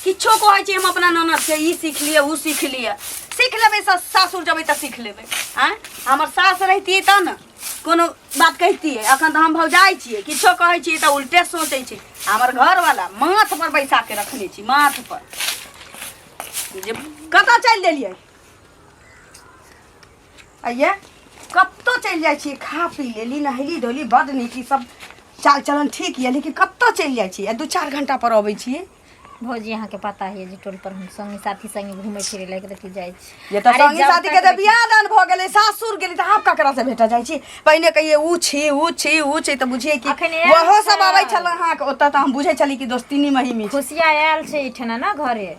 किछो कहै छी हम अपना ननद से ई सीख लिए उ सीख लिए सीख लेबै सासुर जबै त सीख लेबै हैं हमर सास रहती त न कोनो बात कहती है अखन त हम भौजाई छियै किछो कहै छी त उल्टे सोचै छी हमर घर वाला माथ पर बैसा के रखने छी माथ पर जे कतऽ चलि देलियै आइये कत्तो चलि जाइ छियै खा पी लेली नहेली धोली बड नीक ई सब चाल चलन ठीक है लेकिन कत्तो चलि जाइ छियै 2-4 घंटा पर अबै छियै भौजी यहाँ के पता है जे टोल पर हम संगी साथी संगे घूमे फिरे लायक रखी जाइ छी ये त संगी साथी के त बियाह दान भ गेलै सासुर गेली त आप ककरा से भेट जाइ छी पहिने कहिए उ छी त बुझिए कि ओहो सब आबै छल अहाँ के ओत त हम बुझै छली कि दोस्तीनी महिमी खुशिया आयल छै इठना ना घरे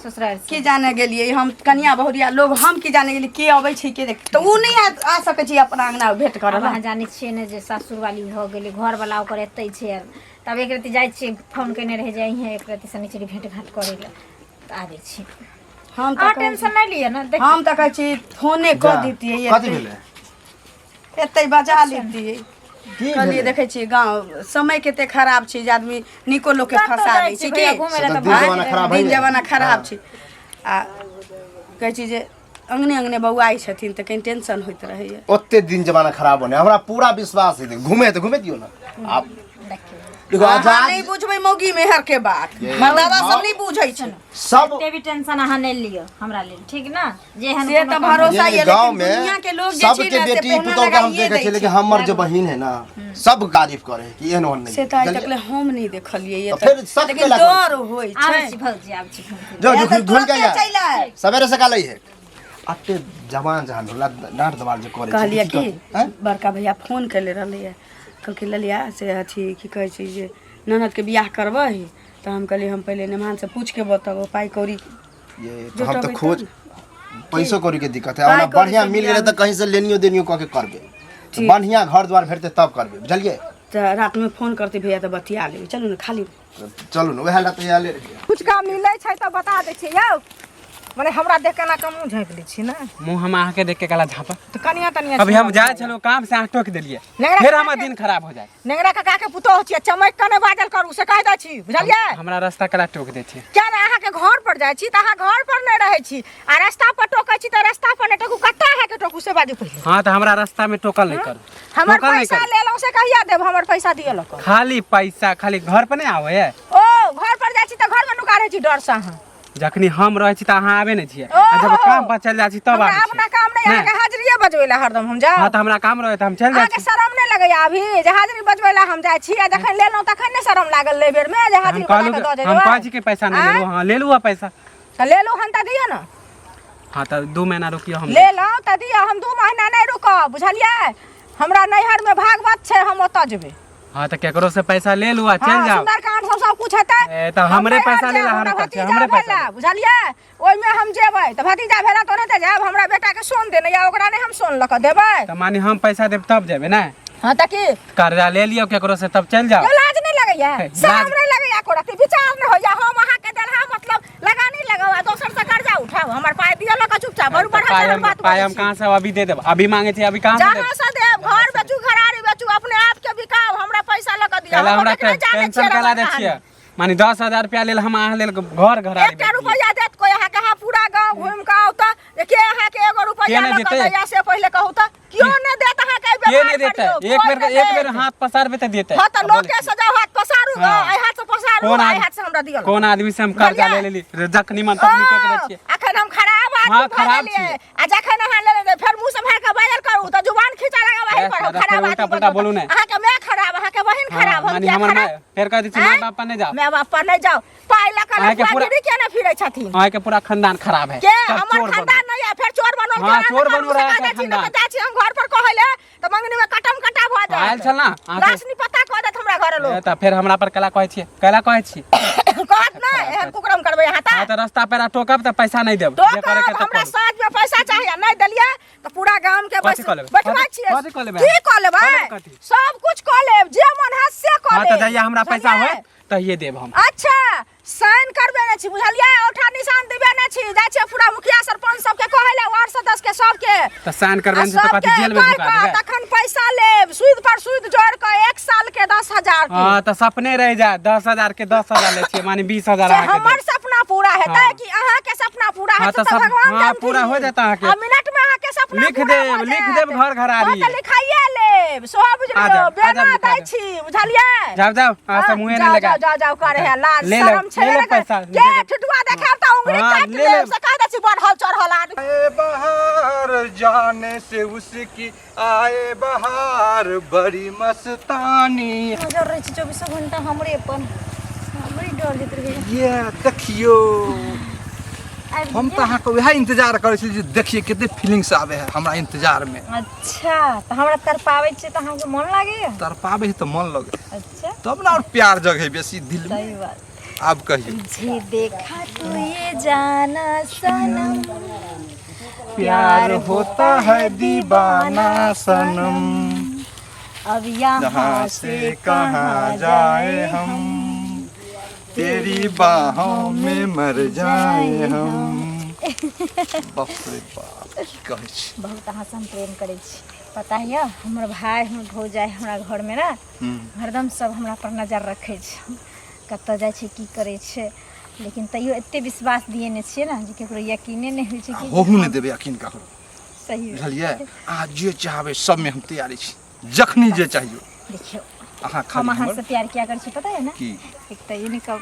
ससुराल की जाने गेलिए हम कन्या बहुरिया लोग हम की जाने गेली के अबै छै के देख त उ नहीं आ सकै छी अपना अंगना भेट करल अहाँ जानै छियै ने जे सासुर वाली भ गेलै घर वाला ओकर एतै छै तब एक रति जाइ छी फोन केने रह जाइ है एक रति शनिचरी भेंट घाट करे ले त आबै छी हम त टेंशन नहीं लिए ना हम त कहै छी फोने क दितिए कथि भेलै एतै बजा लेतिए कहलिए देखै छी गांव समय केते खराब छै जे आदमी निको लोग के फंसा दै छै कि दिन जमाना खराब छै आ कहै छी जे अंगने अंगने बौआई छथिन त कहीं टेंशन होइत रहैया ओते दिन जमाना खराब होने हमरा पूरा विश्वास है घूमे तो घूमे दियो ना आप देखो आजाद नहीं बुझबै मौगी मेहर के बात मर्दावा सब नहीं बुझै छै सब ते भी टेंशन अहाँ नहीं लियो हमरा लेल ठीक ना जे हम से त भरोसा ये गांव लेकिन दुनिया के लोग में जे सबके छै बेटी पुतोह के हम देखे छै लेकिन हमर जो बहिन है ना सब तारीफ करे कि एहन ओहन नहीं से त आज तकले हम नहीं देखलिए ये फिर सब लेकिन डर होय छै आबै छी भौजी आबै छी जो जो धुल के चल जा सवेरे से कालै है अते जवान जहान होला डांट दबाल जे करे कहलिए कि बड़का भैया फोन कैले रहले कहलकै ललिया से अथी की कहै छै जे ननद के बियाह करबै त हम कहलिए हम पहले नेमान से पूछ के बताबो पाई कौड़ी ये तो हम तो खोज पैसो कौड़ी के दिक्कत है और बढ़िया मिल गेले त कहीं से लेनियो देनियो क के करबे बढ़िया घर द्वार भेटते तब करबे बुझलिए त रात में फोन करते भैया त बतिया लेबे चलू न खाली चलू न ओहे ला त आले रहिए कुछ काम मिलै छै त बता दै छी यौ माने हमरा देख के ना कम मुंह झाँप लै छी ना मुंह हम आके देख के काला झापा तो कनिया तनिया अभी हम जाए चलो काम से टोक देलिए फिर हमर दिन खराब हो जाए नेंगरा काका के पुतोह छियै चमक कने बाजल करू से कह दै छी बुझलिए हमरा रास्ता कला टोक दे छी क्या ना अहाँ के घर पर जाय छी त अहाँ घर पर नै रहै छी आ रास्ता पर टोकै छी त रास्ता पर नै टोकू कत्ता है के टोकू से बाजू पहिले हां त हमरा रास्ता में टोकल नहीं कर हमर पैसा लेलौ से कहिया देब हमर पैसा दियलो खाली पैसा खाली घर पर नहीं आवे है ओ घर पर जाय छी त घर में नुका रहै छी डर से अहाँ जखनी हम रहे छी त अहाँ आवे नहीं छिए जब काम पर चल जाय छी तब आवे अपना काम नहीं अहाँ के हाजिरिए बजबैला हरदम हम जा हां त हमरा काम रहे त हम चल जाय अहाँ के शरम नहीं लगैया अभी जे हाजिरी बजबैला हम जाय छी आ जखन लेलौ तखन ने शरम लागल ले बेर में जे हाजिरी बना के द देबै हम कहै छी के पैसा नहीं लेलु हां ले लू पैसा त ले लो हन त दिया ना हां त 2 महीना रुकियो हम ले लो त दिया हम 2 महीना नहीं रुकब बुझलिए हमरा नैहर में भागवत छै हम ओत जेबै हां त केकरो से पैसा ले लू आ चल जाओ सुंदरकांड सब कुछ हेतै ए त हमरे पैसा ले ला हमरे पैसा बुझलिए ओइ में हम जेबै त भतीजा भेला तो नहीं त जाब हमरा बेटा के सोन देने या ओकरा नहीं हम सोन ल के देबै त मानी हम पैसा देब तब जेबै ना हां त की कर्जा ले लियो केकरो से तब चल जाओ लाज नहीं लगैया शर्म नहीं लगैया कोरा के विचार नहीं होया हम अहाँ के देलहा मतलब लगा नहीं लगावा दोसर से कर्जा उठाओ हमर पाई दिया ल के चुपचाप बड़ बढ़ा बात पाई हम कहां से अभी दे देब अभी मांगे छी अभी कहां से देब जहां से देब घर बेचू घरारी बेचू अपने आप के बिकाओ हमरा पैसा ल के दिया कला हमरा टेंशन कला दे छिए मानी 10000 रुपया लेल हम आ लेल घर घरारी 1 रुपया देत कोई अहाँ के हां पूरा गांव घूम के आओ त के अहाँ के 1 रुपया ल के दैया से पहिले कहू त क्यों नहीं देत अहाँ के के नहीं देते एक बेर हाथ पसारबे त देते हां त लोग के सजा हाथ पसारू आई हाथ से पसारू आई हाथ से हमरा दिया कौन आदमी से हम कर्जा ले लेली जखनी मन तखनी टोक दे छिए अखन हम खराब आदमी खराब छी आ जखन अहाँ ले फिर मुंह से भर के बाजल करू त जुबान खींचा लगा वही पर खराब आदमी उल्टा बोलू नहीं अहाँ के मैं खराब अहाँ के बहन खराब हम क्या खराब फिर कह दी छी मां बाप पर नहीं जाओ मैं बाप पर नहीं जाओ पाई ला कर पूरी के ना फिरै छथिन हां के पूरा खानदान खराब है के हमर खानदान नहीं है फिर चोर बनल हां चोर बनू रहा है खानदान जाची हम घर पर कहले त मंगनी में कटम कटा भ जाए आयल छल ना रासनी पता कह देत हमरा घर लोग त फिर हमरा पर कला कहै छी कहत ना एहन कुकरम करबै हां त रास्ता पेरा टोकब त पैसा नहीं देब जे करे के हमरा साथ में पैसा चाहिए नहीं दलिया त पूरा गांव के बैठवा छिए की क लेबै सब कुछ क लेब जे मन है से क लेब हां त जइया हमरा पैसा होय त ये देब हम अच्छा साइन करबे न छी बुझलिए ओठा निशान देबे न छी जा छै पूरा मुखिया सरपंच सब के कहले वार्ड सदस्य के सब के त साइन करबे त कथि जेल में ढुका देबे तखन पैसा लेब सूद पर सूद जोड़ के 1 साल के 10000 के हां त सपने रह जा 10000 के 10000 ले छी माने 20000 आ के हमर सपना पूरा हेतै कि अहाँ के सपना पूरा हाँ, हेतै तो त सब- भगवान हाँ, जानथिन। पूरा हो जाता अहाँ के। अब मिनट में अहाँ के सपना लिख पूरा देब, हो लिख जायत। देब घर घरारी। हाँ, त लिखाइए लेब सब आ बुझलियो जाओ, आ बेना जाओ, लिखा दै जाओ। छी बुझलिए। जाओ जाओ आ सब मुंहे जाओ, नहीं लगा जाओ जाओ करे है लाज ले लो, शरम छै ले लो ने पैसा, के ले लो। ठुटुआ देखाब त उंगली हाँ, काट ले लेब लेब। से कह दै छी बढ़ल चढ़ल आदमी। आए बहार जाने से उसकी आए बहार बड़ी मस्तानी। नजर रहे 24 घंटा हमरे पर हमरे डर देत रहे। ये देखियो हम तो अहाँ को वह इंतजार करे छी जे देखिए कितने फीलिंग्स आवे है हमरा इंतजार में। अच्छा तो हमरा तर पावे छे त हमके मन लागे। तर पावे तो मन लगे अच्छा तब ना और प्यार जगे बेसी दिल में। सही बात। आप कहिए तुझे देखा तो ये जाना सनम प्यार होता है दीवाना सनम अब यहाँ से कहाँ जाए हम तेरी बाहों में मर जाए हम। बाप रे बाप की कहै छी। बहुत अहाँ से हम प्रेम करे छी पता है हमर भाई हमर भौजाई हमरा घर में ना हरदम सब हमरा पर नजर रखे छै कतऽ जाइ छै की करे छै लेकिन तैयो एते विश्वास दिए ने छियै ना जे केकरो यकीने नहीं होइ छै कि होहू नहीं देबे यकीन ककरो सही है। बुझलिए आ जे चाहबे सब में हम तैयारी छी जखनी जे चाहिए देखियो अहाँ हम खाली अहाँ हमर से प्यार किया करे छी पता है ना की एक तो यूनिकम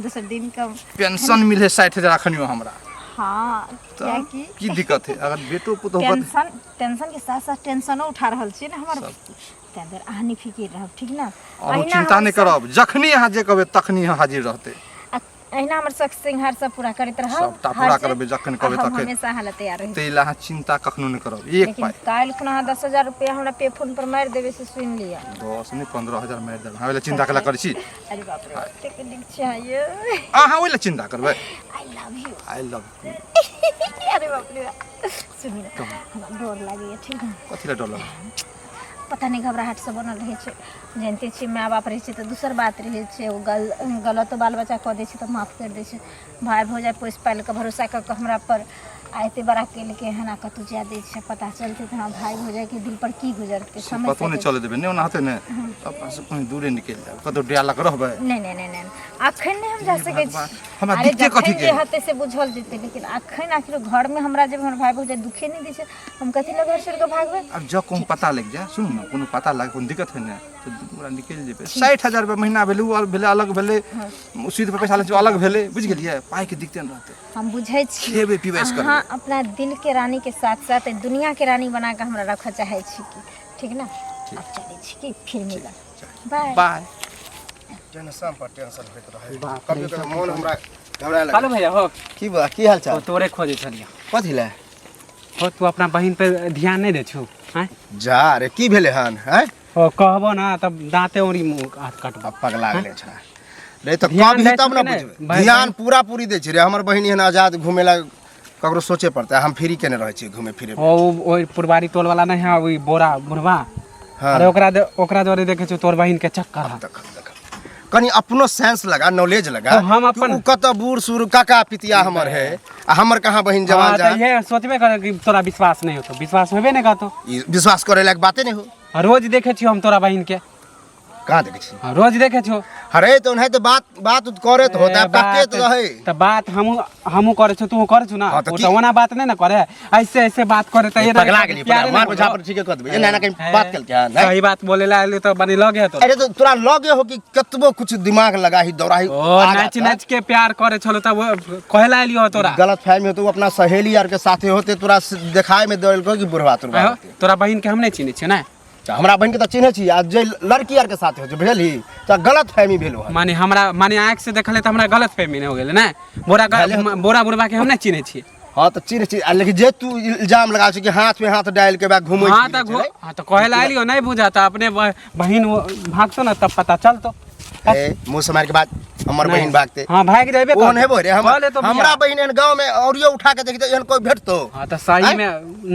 दूसर दिन का पेंशन मिले 60,000 अखनियो हमरा हाँ तो क्या की की दिक्कत है अगर बेटो पुतो होत टेंशन टेंशन के साथ साथ टेंशनो उठा रहल छी ना हमर सब कुछ तें अहाँ नहीं फिकिर रहब ठीक ना और चिंता नहीं करब जखनी अहाँ जे कहबे तखनी अहाँ हाजिर रहते अहिना हमर शौक सिंगार सब पूरा करैत रहब सबटा पूरा करबे जखन कहबे हम तखन हमेशा हालत तैयार रही तै ला अहाँ चिंता कखनो नहीं करब एक लेकिन पाई काल खुना 10,000 रुपया हमरा पे फोन पर मार देबे से सुन लिया 10 नहीं 15,000 मार देब हमरा चिंता कला करै छी अरे बाप रे टेक्निक चाहिए अहाँ ओइला चिंता करबे I love you I love you अरे बाप रे सुन हमरा डर लागे ठीक है कथि ला डर लगै पता नहीं घबराहट से बनल रहे छै जानते छी माँ बाप रहे छै तो दूसर बात रहे छै वो गलत बाल बच्चा कह दे छै तो माफ कर दे छै भाई भौजाई पोस पाल के भरोसा कर के हमरा पर आयते बड़ा के लेके हना कतु जा दे छै पता चलते तो हाँ भाई भौजाई के दिल पर की गुजरते समझ पतो नहीं चले देबे नहीं ओना होते ने अपन से कहीं दूरे निकल जाब कतो डियाला के रहबे नहीं नहीं नहीं नहीं अखन नहीं हम जा सके छी हमरा अरे दिक्कत कथि जखन के जे हते से बुझल जेते लेकिन अखन आखिर घर में हमरा जब हमर भाई भौजाई दुखे नहीं दै छै हम कथि ल घर छोड़ के भागबे अब जब कोनो पता लग जाए सुन ना कोनो पता लगे कोनो दिक्कत है ना तो पूरा निकल जेबे 60,000 रुपया महीना भेले और भेले अलग भेले उसी पे पैसा ले अलग भेले बुझ गेलिए पाई के दिक्कत न रहते हम बुझै छी खेबे पीबे से अहाँ करबे अपना दिल के रानी के साथ साथ दुनिया के रानी बना के हमरा रखा चाहे छी की ठीक ना अब चले छी की फिर मिलब बाय बाय टेंशन पर टेंशन होइत रहे कभी कभी मन हमरा घबराए हेलो लगे भैया हो की बा की हाल तो चाल तोरे खोजे छलिया कथि ला हो तू अपना बहिन पे ध्यान नहीं दे छु हैं जा रे की भेले हन हैं ओ कहबो ना तब दांते ओरी मुंह हाथ काटबा पगला गेले छ रे तो ध्यान कभी दै तब छी ना कि बुझबे नहीं? भाई- ध्यान पूरा पूरी दै छी रे हमर बहिन एहन आजाद घुमेला ककरो सोचे पड़ता है हम फ्री केने रहे छी घूमे फिरे ओ ओई पुरबारी टोल वाला नहीं है ओई बोरा बुढ़वा हाँ। अरे ओकरा द्वारे देखे छु तोर बहिन के चक्कर है देख देख कनी अपनो सेंस लगा नॉलेज लगा तो हम अपन- कि उ कत बूढ़ सूढ़ काका पितिया हमर है आ हमर कहाँ बहिन जवान हाँ, जा तो ये सोचबे करे कि तोरा विश्वास नहीं होतो विश्वास होबे नहीं करतो ई विश्वास करे लायक बाते नहीं हो रोज देखे छियो हम तोरा बहिन के कहाँ देखे छी हाँ, रोज देखे छियो अरे तो नहीं तो बात करे तो होता है काके तो रहे तो बात हमू करे छु तू करे छु ना हाँ, तो वो की- तो ओना बात नहीं ना करे ऐसे ऐसे बात करे तो ये ना पगला कि गेली प्यारे मार नहीं बुझा पर होतो। ठीक है कह देबे ना कहीं बात कल क्या नहीं सही बात बोले ला आइली तो बनी लगे तो अरे तो तोरा लगे हो कि कतबो कुछ दिमाग लगा ही दौड़ा ही ओ नाच नाच के प्यार करे छलो तब कहला आइलियो तोरा गलत फहमी हो तो अपना सहेली यार के साथे होते तोरा देखाए में दौड़ को कि बुढ़वा तुरवा आयो, होते। तोरा बहिन के हम नहीं चिन्हे छियै ना हमरा बहन के तो चिन्हे छी आ जे लड़की यार के साथे हो जे बुझली तो गलत फहमी भेलो है माने हमरा माने आँख से देखले तो हमरा गलत फहमी नहीं हो गेले ना बोरा बुढ़वा के हम नहीं चिन्हे छियै हां तो चिन्हे छी आ लेकिन जे तू इल्जाम लगा छी कि हाथ में हाथ डाल के बा घुमै हाँ तो कहला आइलियो नहीं बुझा तो अपने बहिन भागतो ना तब पता चलतो ए मुंह से मार के बाद हमर नहीं। बहन भागते हाँ भाग जाबे ओहन हेबो रे कहले तो हमरा बहन एहन गांव में औरियो उठा के देखी तो एहन कोई भेटतो हाँ तो सही में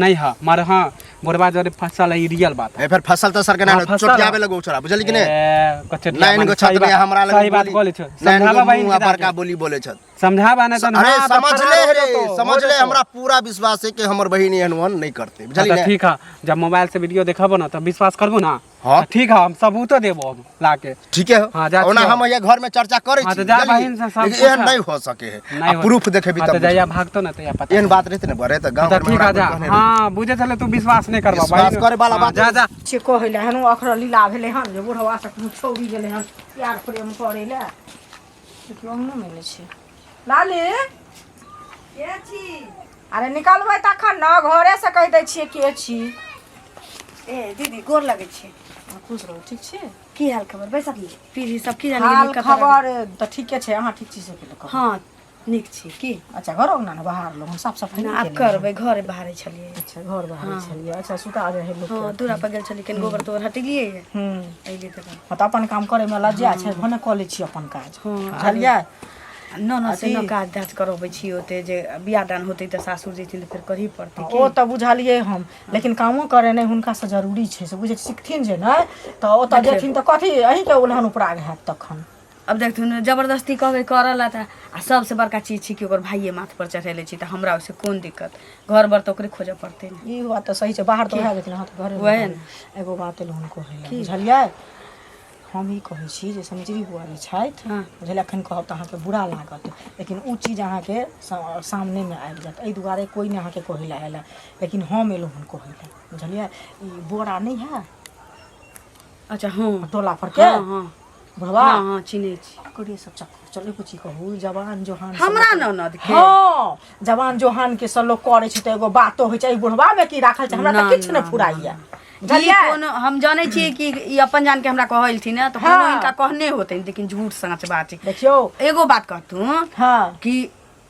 नहीं है मारे हाँ बुढ़वा जरे फसल है रियल बात है ए फिर फसल तो सर के हाँ, ना फसल चोटियावे लगो छोरा बुझली कि नहीं कचटिया लाइन गो छत में हमरा लगे सही बात बोले छ लाइन समझावा गो बहिन मुंह के बड़का बोली बोले छ समझावा ना तो अरे हाँ, तो समझ फरार ले हो रे जेतो, समझ हो ले जेतो। हमरा पूरा विश्वास है कि हमर बहिन एहन वन नहीं करते बुझली हाँ, तो ना ठीक है जब मोबाइल से वीडियो देखबो ना तो विश्वास करबो ना हाँ ठीक है हम सबूतो देबो हम लाके ठीक है हाँ, जा ओना छियो। हम ये घर में चर्चा करे हाँ, छी तो जा बुझलियै? बहिन से सब लेकिन एहन पूछा। नहीं हो सके है नहीं हो प्रूफ देखेबी हाँ, तो तब जहिया भागतो ना तहिया पता एहन बात रहते ने बरे त गांव तो घर में ठीक है हमरा जा कोई कहने हाँ बुझे चले तू विश्वास नहीं करबा विश्वास करे वाला हाँ, बात जा जा से कहले हन अखर लीला भेले हन जे बुढ़वा से कोनो छौरी गेले हन प्यार प्रेम करे ले केओ न मिले छै लाली के छी अरे निकलबै तखन न घरे से कह दै छियै के छी ए दीदी गोर लगे छी खुश रहू ठीक छी की हाल खबर बैसा फिर सब की हाल जानी खबर त ठीके छै अहाँ ठीक छी से केलक हाँ निक छी की अच्छा घर अंगना न बाहर लोग साफ सफाई ना नहीं आब केले। करबै घरे बाहरे छलिए अच्छा घर बाहर छलिए अच्छा सुता रहे लोग हाँ दूरा पर गेल छली कन गोबर तोबर हटेलिए अइले त त अपन काम करे में लज्जा छै भने क लै छी अपन काज बुझलियै न से न काज धाज करबै छी ओते जे बियाह दान होतै त सासुर जेथिन त फिर करही पड़तै ओ त बुझलिए हम लेकिन कामो करे नहीं हुनका से जरूरी छै से बुझे सिखथिन जे नहीं त ओत जेथिन त कथी अही के उलहन उपराग हैत तखन अब देखथुन जबरदस्ती कहबै करला त आ सबसे बड़का चीज छी कि ओकर भाइये माथ पर चढ़ेले छी त हमरा ओसे कोन दिक्कत घर बर त ओकरे खोजे पड़तै न ई बात त सही छै बाहर त भए जेथिन हाथ घरे में। वएह न। एगो बात एलहुँ हुनको बुझलियै हम ई कहै छी जे समझरी बुआ जे छथि हाँ। बुझलियै एखन कहब तऽ अहाँके बुरा लागत लेकिन ओ चीज अहाँके सामनेमे आबि जायत एहि दुआरे कोइ नहि अहाँके कहै लए आयल लेकिन हम एलहुँ हन कहै लए बुझलियै ई बोरा नहीं है अच्छा हाँ टोला पर के हाँ हाँ बुढ़वा हाँ हाँ चिन्है छी करिए सब चले कुछ कहू जवान जोहान सब हमरा ननद के हाँ जवान जोहान के सब लोग करे छै तऽ एगो बातो होइ छै ई बुढ़वा में की राखल छै हमरा तऽ किछु नहि फुराइया ई कोनो हम जानै छियै कि ई अपन जान के हमरा कहलथिन न तऽ कोनो इनका कहने होतै लेकिन झूठ सच बात छै देखियो एगो बात कहतू हाँ कि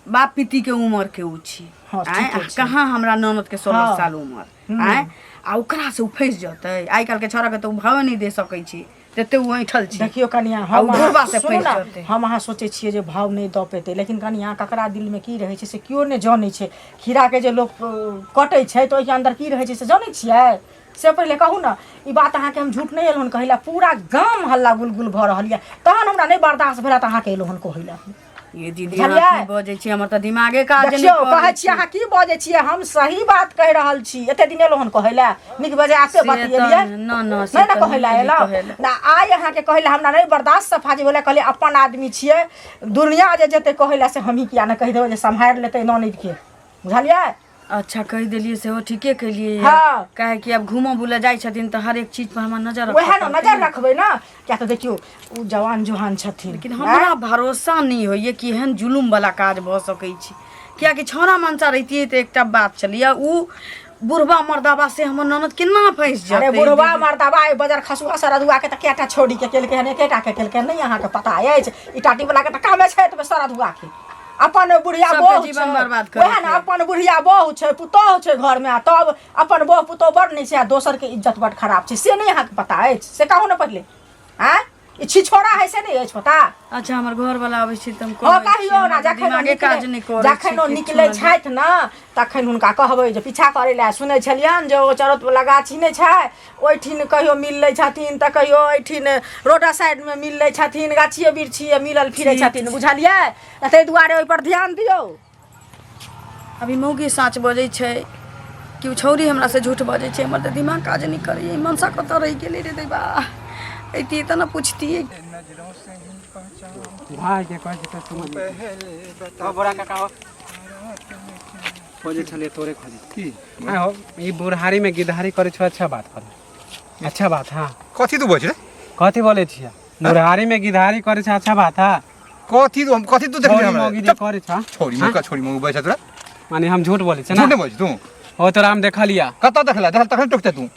बाप पिती के उम्र के उ छी हाँ, आँय, ठीके आ छै। कहाँ हमरा ननद के 16 हाँ। साल उम्र आय आ ओकरा से उ फंस जतै आइ काल्हि के छोरा के तऽ भाव नहीं दे सकै छी तते उ ऐठल छी देखियो कनिया आ हम उ बुढ़वा से सुनू फंस ना, जतै हम अहाँ सोचे छियै जे भाव नहीं दऽ पेतै लेकिन कनिया ककरा दिल में की रहै छै से केओ नहीं जानै छै खीरा के जे लोग कटै छै तऽ ओहिके अंदर की रहै छै से जानै छियै से पहिले कहू ना ई बात अहाँके हम झूठ नहीं एलहुँ कहै लए पूरा गाम हल्ला गुलगुल भऽ रहल यऽ तहन हमरा नहीं बर्दाश्त भेल तऽ अहाँके एलहुँ कहै लए ये दीदी बुझलियै? अहाँ की बजै छी हमर तऽ दिमागे काज नहि देखियो करै कहै छी। छियै अहाँ की बजै छियै हम सही बात कहि रहल छी एते दिन एलहुँ कहै लए नीक बजे आते से बतियेलियै तऽ- न, न, से नहीं ना तऽ कहै लए नहीं एलहुँ कहै लए। ना आइ अहाँके कहै लए हमरा नहीं बर्दाश्त सफाजी भेलै कहलियै अपन आदमी छियै दुनिया जे जेतै कहै लए से हमही किया नहि कहि देबै जे सम्हारि लेतै ननद के बुझलियै अच्छा कह दिलिए से हो ठीके कहिए हाँ। काहे कि अब घूमो बुला जाइ छथिन तऽ हर एक चीज पर हमरा नजर वएह रखऽ ना पड़तै। नजर रखबै ना क्या तो देखियो उ जवान जोहान छथिन लेकिन हमरा भरोसा नहीं होइए कि एहन जुलुम वाला काज भऽ सकै छै कियाकि छौड़ा मनसा रहितियै तऽ एकटा बात छलिए उ बुढ़वा मर्दाबा से हमर ननद केना फंस जाते अरे बुढ़वा मर्दाबा ए बजार खसुआ सरदुआ के त केटा छोड़ी के केलकै हन एकेटा के केलकै नहीं अहाँ के पता अछि ई टाटी वाला के त कामे छै त सरदुआ के अपन बुढ़िया सबके बहु जीवन छै बर्बाद करे वएह ना अपन बुढ़िया बहु छै पुतोह छै घर में तब अपन बहु पुतोह बड़ नहीं छै आ दोसर के इज्जत बड़ खराब छै से नहीं अहाँ के पता अछि से कहू ना पहिले हैं ई छी छोड़ा है से नहीं अछि पता अच्छा हमर घर वाला आबै छै त हम हाँ कहियो ना जखन दिमागे काज नहीं करे जखन ओ निकलै छथि ना तखन हुनका कहबै जे पीछा करै लए सुनै छलियनि जे ओ चरत वाला गाछी नहीं छै ओहिठिन कहियो मिल लै छथिन तऽ कहियो ओहिठिन रोडा साइड में मिल लै छथिन गाछिए बिरछिए मिलल फिरै छथिन बुझलियै ताहि दुआरे ओहि पर ध्यान दियौ अभी मौगी साँच बजै छै कि उ छौरी हमरा से झूठ बजै छै हमर तऽ दिमाग काज नहीं करैए मनसा कतऽ रहि गेलै रे दैबा ऐती तऽ ना पूछतियै भाई के कह के तुम बोरा काका हो खोजे छले तोरे खोजे की हां हो ई बुढ़ारी में गिधारी करे छ अच्छा बात कर अच्छा बात हां कथी तू बोल रे कथी बोले छिया बुढ़ारी में गिधारी करे छ अच्छा बात है कथी तू देख छोरी हमरा मोगी जे करे छ छोरी मुका छोरी मुका बैठा तोरा माने हम झूठ बोले छ झूठ ना नहीं बोल तू हो तोरा हम देखलिया कत देखला देख तखन टोकते तू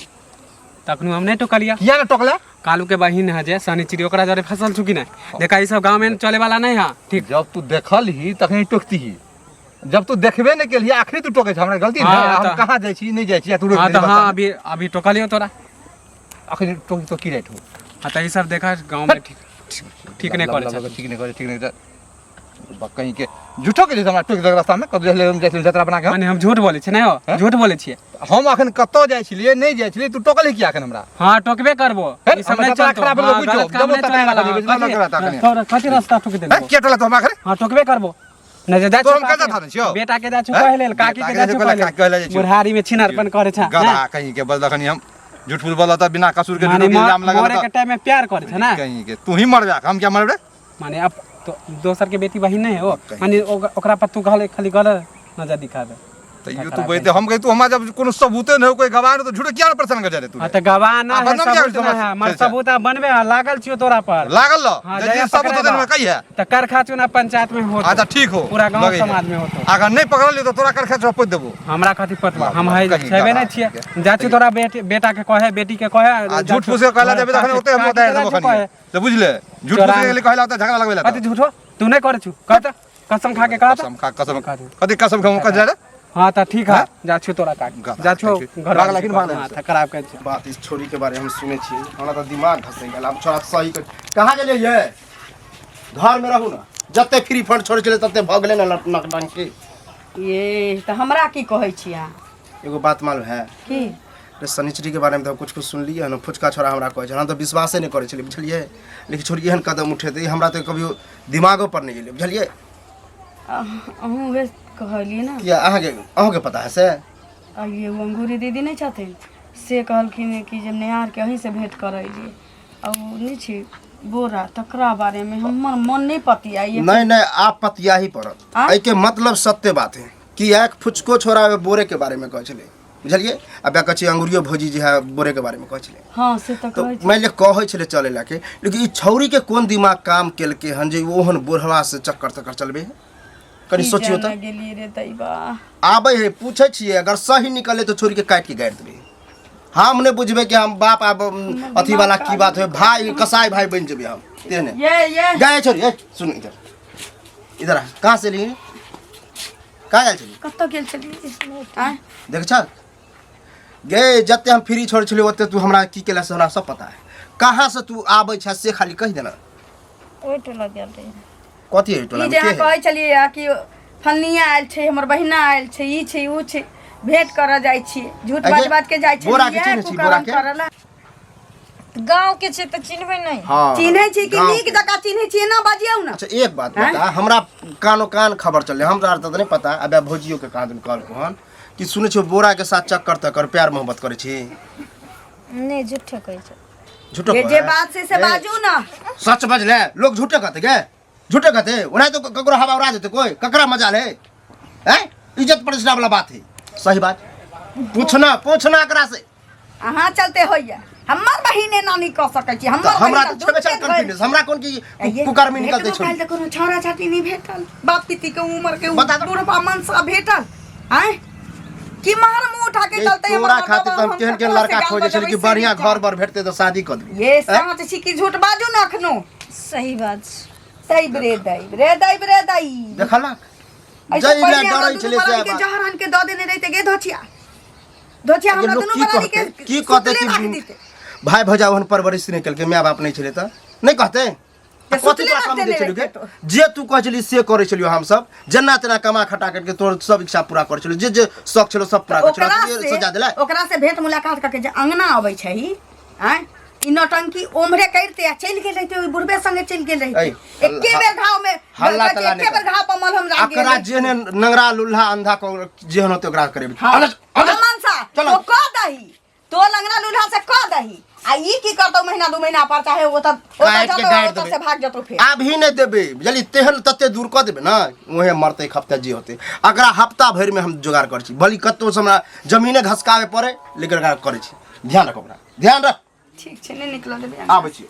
तखनु हम नहीं टोकलिया किया ना टोकला कालू के बहिन है जे सनी चिड़ी ओकरा जरे फसल चुकी ना देखा ई सब गांव में चले वाला नहीं है ठीक जब तू देखल ही तखन टोकती ही जब तू देखबे नहीं केलिए आखिरी तू टोके छ हमरा गलती हाँ, नहीं हम तो- कहां जाई छी नहीं जाई छी तू रोक हां दे तो बता। हां अभी टोकलियो तोरा आखिरी टोकी तो की राइट हो हां तो ई सब देखा गांव में ठीक नहीं करे छ ठीक नहीं करे ठीक नहीं कहीं के झूठो के हमरा टोक देख रास्ता में कब ले हम जाई जतरा बना के माने हम झूठ बोले छ नहीं हो झूठ बोले छिए हम अखन कतो जाई छिए नहीं जाई छिए तू टोकल ही किया अखन हमरा हां टोकबे करबो हेर, ई सब हमरा नहीं जतरा चलतो खराब हाँ, लोग बुझो, गलत काम जब नहीं तक चले वाला नहीं लगा, नहीं लगा, नहीं लगा। तोरा कथी रास्ता ठोक देले के टोला तो हम आखिर हां टोकबे करबो न जे तो हम कजा थाने छियो बेटा के जा हैं? चुका लेल काकी बेटा के के जा जा चुका चुका लेल, काकी के जा लेल चुका। बुढ़ारी में छिनारपन करे छ गधा कहीं के बदला खनी हम झूठ फूल बोला था बिना कसूर के माने झूठ इल्जाम लगा मरे के टाइम में प्यार करे छे ना कहीं के तू ही मरबे हम क्या मरबे माने अब तो दोसर के बेटी बहिन नहीं हो माने ओकरा पर तू खाली गलत नजर दिखावे तो ये तू कहते हम कहे तू हमारा जब कोनो सबूत न हो कोई गवाह न तो झूठ क्या परेशान कर जाए तू हां त गवाह ना है बदनाम क्या सबूत ना है मर सबूत बनबे लागल छियो तोरा पर लागल ल हाँ, जे जया सबूत पकड़े देन में बा। कही है त कर खाचू ना पंचायत में हो अच्छा ठीक हो पूरा गांव लगे है। समाज में हो तो अगर नहीं पकड़ लियो तो तोरा कर खेच पद देबो हमरा खातिर पतवा हम है कहीं छेबे गवाह नहीं छिए जाचू तोरा बेटा के कहे बेटी के कहे आ झूठ फूस के कहला देबे तखन ओते हम बताए देबो खनी तो बुझले झूठ फूस के लिए कहला तो झगड़ा लगबे ला कति झूठो तू नहीं करे छु कहत कसम खा के कहत कसम खा कसम कदी कसम खाऊ का जा हां त ठीक है जाचू तोरा काट जाचू घर भाग लेकिन भाग ले। हां त खराब कर बात इस छोरी के बारे में हम सुने छिए हमरा तो दिमाग धसे गेल अब छोरा सही कहाँ गेले ये घर में रहू ना जते फ्री फंड छोड़े चले तते भग गेले ना लटनक डांग के ये तो हमरा की कहै छी अहाँ एगो बात मालूम है की रे शनिचरी के बारे में तो कुछ सुन लिए ना फुचका छोरा हमरा कहै छै हम तो विश्वासे नहीं करे छलिए बुझलिए लेकिन छोरी एहन कदम उठेते हमरा तो कभी दिमागो पर नहीं गेले बुझलिए अहूँ वे कहलिए ना किया अहाँ के पता है से आ ये वो अंगूरी दीदी नहीं छथिन से कहलखिन कि जब नयार के अहीं से भेंट करैलिए और नहीं छी बोरा तकरा बारे में हमर मन नहीं पतियाइए नहीं आप पतिया ही पड़त हाँ? एहि के मतलब सत्य बात है कि एक फुचको छोरा बोरे के बारे में कहै छले बुझलिए अब कच्ची अंगूरियो भौजी जी है बोरे के बारे में कहै छले हाँ से तो तो कहै छी मैं ले कहै छले चले लाके लेकिन ई छौरी के कोन दिमाग काम केलके हन जे ओहन बोरहवा से चक्कर तक्कर चलबे कनी सोचियो त गेलिए रे दैबा आबै है पूछे छिए अगर सही निकले तो छोरी के काट के गाड़ देबे हम ने बुझबे कि हम बाप अब अथी वाला की बात है भाई कसाई भाई बन जेबे हम तेने ये गए छोरी ए सुन इधर आ कहां से ली कहां आयल छली कत्तो गेल छलिए आय देख छ गे जते हम फ्री छोड़ छली ओते तू हमरा की केला से हमरा सब पता है कहां से तू आबै छ से खाली कह देना ओइ टोला गेल रही कथी है टोला ई में जे के अहाँ है? कहै छलिए कि फलनिया आयल छै हमर बहिना आयल छै ई छै उ छै भेंट करऽ जाइ छिए झूठ अगे, बात के जाइ छै बोरा के चिन्है छी, बोरा के? गांव के छै त चिन्हबे नहीं हाँ चिन्है छी कि गाँव नीक के। जकाँ चिन्है छिए ना बजियौ ना अच्छा एक बात बता हमरा कानो कान खबर चले हमरा तो नहीं पता अब भौजियो के कहा दिन कॉल कोहन कि सुने छो बोरा के साथ चक्कर तक प्यार मोहब्बत करे छी नहीं झूठे कहै छै झूठो ये कहै? जे बात से ए, बाजू ना सच बज ले लोग झूठे कहते गे झूठे कहते उन्हें तो ककरो हवा उड़ा देते कोई ककरा मजाल है हैं इज्जत प्रतिष्ठा वाला बात है सही बात पूछना एकरा से अहाँ चलते होइया हमर बहिने नानी कह सकै छी तो हमर हमरा बहिन तो छबे चल कॉन्फिडेंस हमरा कोन की पुकार में निकलते भेटबो छोड़ काल्हि तऽ कोनो छौड़ा छाती नहीं भेटल बाप पिती के उम्र के बता दो। बूढ़ा मनसा भेटल हैं कि मार मुंह उठा के चलते तोरा खातिर हम केहन केहन लड़का खोजे छली कि बढ़िया घर पर भेटते तो शादी कर दे ये साँच छी कि झूठ बाजू ना अखनो सही बात सही रे दई देखला ऐसे जई पहिले ला हमरा डरै दुनू छले से परानी के जहर आन के दऽ देने रहिते गे धोचिया हमरा लोग दुनू की परानी कहते के की कहते सुतले राख कि देते। भाई भौजा ओहन परवरिश नहीं कल के माय बाप नहीं छले त नहीं कहते तो कथी सुतले का राख समझे देने छलियो रहिते के तो। जे तू कह छली से करे छलियो हम सब जना तना कमा खटा करके तोर सब इच्छा पूरा कर छलियो जे शौक छलो सब पूरा कर छलियो सजा देला ओकरा से भेंट मुलाकात करके जे अंगना अबै छै हैं ई नौटंकी ओम्हरे करते आ चलि गेल रहिते ओइ बुढ़बे संगे चलि गेल रहिते एके बेर घाव में हल्ला तल्ला एके बेर घाव पर मलहम लाग गेल अकरा जेहने नंगरा लुल्हा अंधा को जेहन होते ओकरा करे मनसा चलो। तो कह दही तो लंगड़ा लूल्हा से कह दही आ ई की करतौ महीना 2 महीना पर चाहे वो तब काट के गाड़ जतो देबे। से भाग जतो फिर अभी नहीं देबे जल्दी तेहन तते दूर कर देबे ना वहे मरते हफ्ता जी होते अकरा हफ्ता भर में हम जुगाड़ कर छी भली कतो से हमरा जमीने घसकावे पड़े लेकिन ओकरा करे छी ध्यान रख ओकरा ध्यान रख ठीक छै नहीं निकल देबे आबै छी